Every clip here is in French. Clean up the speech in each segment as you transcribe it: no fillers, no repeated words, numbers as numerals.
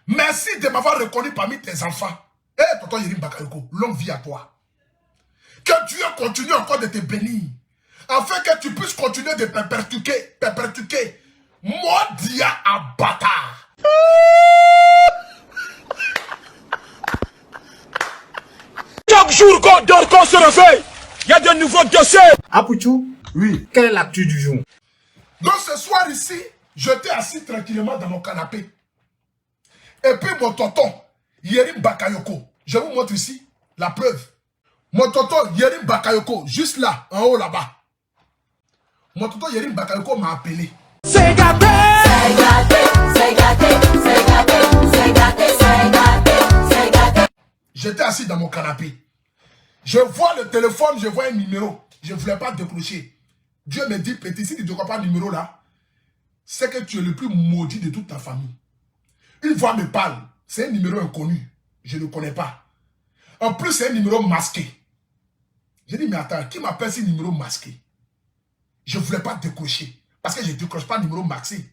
Merci de m'avoir reconnu parmi tes enfants. Eh, tonton Yerim Bakayoko, longue vie à toi. Que Dieu continue encore de te bénir. Afin que tu puisses continuer de perpétuer. Moi, dia à bâtard. Chaque jour qu'on se réveille, il y a de nouveaux dossiers. Apouchou, Oui. quelle est l'actu du jour? Donc ce soir ici, j'étais assis tranquillement dans mon canapé. Et puis mon tonton, Yerim Bakayoko, je vous montre ici la preuve. Mon tonton Yerim Bakayoko, juste là, en haut là-bas. Mon tonton Yerim Bakayoko m'a appelé. C'est gâté. C'est gâté, c'est gâté, c'est gâté, c'est gâté, c'est gâté, c'est gâté. J'étais assis dans mon canapé. Je vois le téléphone, je vois un numéro. Je ne voulais pas décrocher. Dieu me dit, petit, si tu ne vois pas le numéro là, c'est que tu es le plus maudit de toute ta famille. Une voix me parle. C'est un numéro inconnu. Je ne le connais pas. En plus, c'est un numéro masqué. J'ai dit, mais attends, qui m'appelle ce numéro masqué? Je ne voulais pas décrocher. Parce que je ne décroche pas le numéro masqué.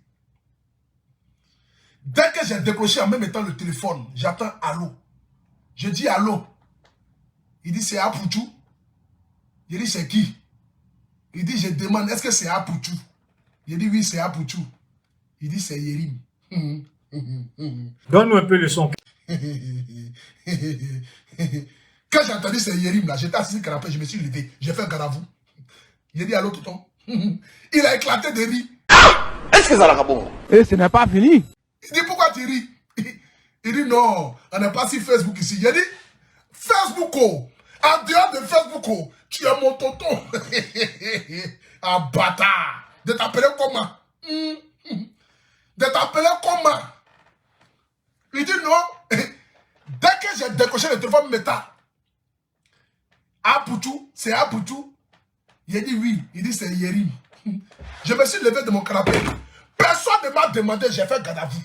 Dès que j'ai décroché en même temps le téléphone, j'attends allô. Je dis allô. Il dit, c'est Apouchou. Je dis, c'est qui? Il dit, je demande, est-ce que c'est Apouchou? Je dis, oui, c'est Apouchou. Il dit, c'est Yerim. Donne-nous un peu le son. Quand j'ai entendu c'est Yerim là, j'étais assis sur le canapé, je me suis levé, j'ai fait garde à vous. J'ai dit allô tonton. Il a éclaté de rire. Est-ce que ça l'a bon? Et ce n'est pas fini. Il dit pourquoi tu ris? Il dit non, on n'est pas sur Facebook ici. J'ai dit Facebook oh, en dehors de Facebook oh, tu es mon tonton. Ah bâtard. De t'appeler comment? De t'appeler comment? Il dit non. Dès que j'ai décoché le téléphone métal, Apouchou, c'est Apouchou. Il dit oui. Il dit c'est Yerim. Je me suis levé de mon canapé. Personne ne m'a demandé, j'ai fait garde à vous.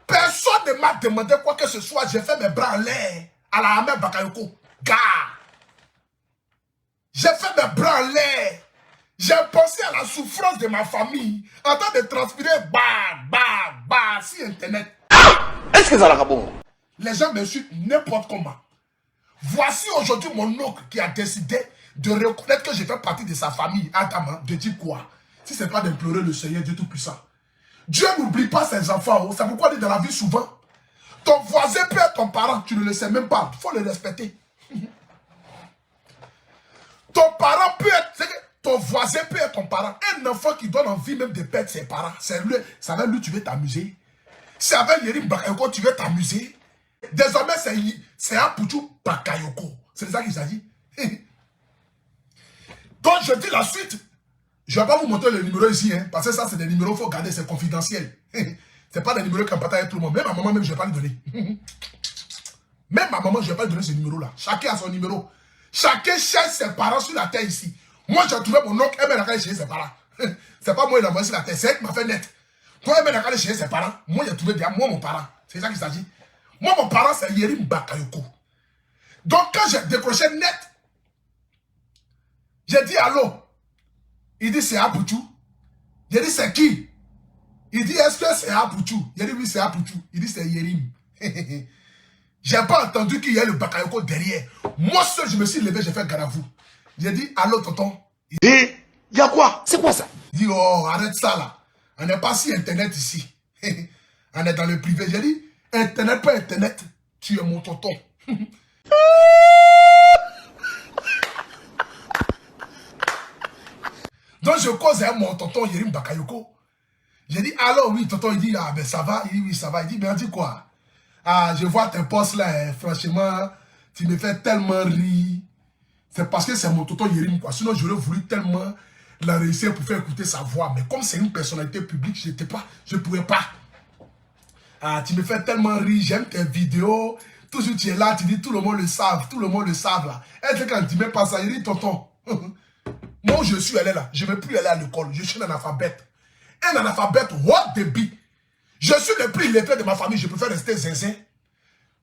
Personne ne m'a demandé quoi que ce soit, j'ai fait mes bras en l'air à la Ahmed Bakayoko. Gars. J'ai fait mes bras en l'air. J'ai pensé à la souffrance de ma famille en train de transpirer sur Internet. Est-ce que ça l'a bon? Les gens me suivent n'importe comment. Voici aujourd'hui mon oncle qui a décidé de reconnaître que je fais partie de sa famille. Adama, de dire quoi? Si ce n'est pas d'implorer le Seigneur Dieu Tout-Puissant. Dieu n'oublie pas ses enfants. C'est pourquoi on dit dans la vie souvent, ton voisin peut être ton parent, tu ne le sais même pas. Il faut le respecter. Ton parent peut être... Ton voisin peut être ton parent. Un enfant qui donne envie même de perdre ses parents. C'est avec lui tu veux t'amuser. C'est avec Yerim Bakayoko tu veux t'amuser. Désormais c'est Apouchou Bakayoko. C'est de ça qu'il s'agit. Donc je dis la suite. Je ne vais pas vous montrer le numéro ici. Parce que ça c'est des numéros, il faut garder, c'est confidentiel. C'est pas des numéros qu'on partage avec tout le monde. Même ma maman, même je ne vais pas lui donner. Même ma maman, je ne vais pas lui donner ce numéro-là. Chacun a son numéro. Chacun cherche ses parents sur la terre ici. Moi, j'ai trouvé mon oncle, elle m'a allé chez ses parents. C'est pas moi qui l'a envoyé sur la terre, c'est elle qui m'a fait net. Toi, elle m'a allé chez ses parents. Moi, j'ai trouvé bien, moi, mon parent. C'est ça qu'il s'agit. Moi, mon parent, c'est Yerim Bakayoko. Donc, quand j'ai décroché net, j'ai dit allô. Il dit c'est Apouchou. J'ai dit c'est qui? Il dit est-ce que c'est Apouchou? J'ai dit oui, c'est Apouchou. Il dit c'est Yerim. J'ai pas entendu qu'il y ait le Bakayoko derrière. Moi seul, je me suis levé, j'ai fait garde à vous. J'ai dit, allô tonton. Et il y a quoi? C'est quoi ça? Il dit, oh, arrête ça là. On n'est pas sur Internet ici. On est dans le privé. J'ai dit, Internet, pas Internet. Tu es mon tonton. Donc je cause avec mon tonton Yerim Bakayoko. J'ai dit, allô, oui, tonton. Il dit, ah ben ça va. Il dit, oui, ça va. Il dit, mais on dit quoi? Ah, je vois tes posts là, franchement, tu me fais tellement rire. C'est parce que c'est mon tonton Yerim, quoi. Sinon, j'aurais voulu tellement la réussir pour faire écouter sa voix. Mais comme c'est une personnalité publique, je ne pouvais pas. Ah, tu me fais tellement rire, j'aime tes vidéos. Toujours tu es là, tu dis tout le monde le savent, tout le monde le savent là. Et quand tu me passes ça, il dit tonton. Moi, je suis allé là, je ne vais plus aller à l'école, je suis un analphabète. Un analphabète, what the be? Je suis le plus illettré de ma famille, je préfère rester zinzin.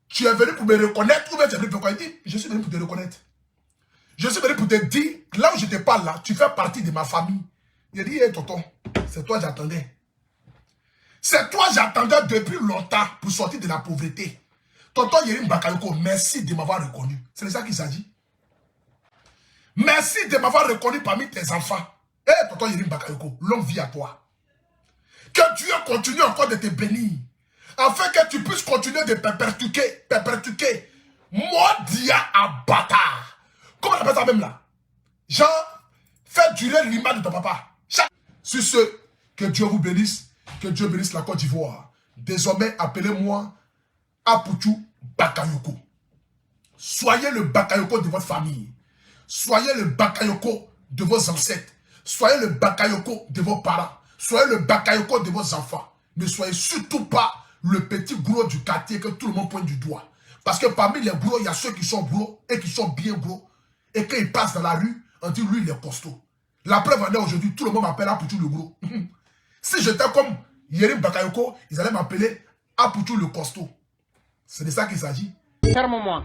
Tu es venu pour me reconnaître ou bien tu es venu pour quoi? Il dit, je suis venu pour te reconnaître. Je suis venu pour te dire, là où je te parle là, tu fais partie de ma famille. Il a dit, hé tonton, c'est toi que j'attendais. C'est toi, j'attendais depuis longtemps pour sortir de la pauvreté. Tonton Yerim Bakayoko, merci de m'avoir reconnu. C'est de ça qu'il s'agit. Merci de m'avoir reconnu parmi tes enfants. Eh, tonton Yerim Bakayoko, longue vie à toi. Que Dieu continue encore de te bénir. Afin que tu puisses continuer de perpétuer. Modia à bâtard. Comment on appelle ça même là? Genre, fais durer l'image de ton papa. Sur ce, que Dieu vous bénisse. Que Dieu bénisse la Côte d'Ivoire. Désormais, appelez-moi Apuchu Bakayoko. Soyez le Bakayoko de votre famille. Soyez le Bakayoko de vos ancêtres. Soyez le Bakayoko de vos parents. Soyez le Bakayoko de vos enfants. Ne soyez surtout pas le petit gros du quartier que tout le monde pointe du doigt. Parce que parmi les gros, il y a ceux qui sont gros et qui sont bien gros. Et quand ils passent dans la rue, on dit lui, il est costaud. La preuve en est aujourd'hui, tout le monde m'appelle Apuchu le gros. Si j'étais comme Yerim Bakayoko, ils allaient m'appeler Apuchu le costaud. C'est de ça qu'il s'agit. Ferme-moi.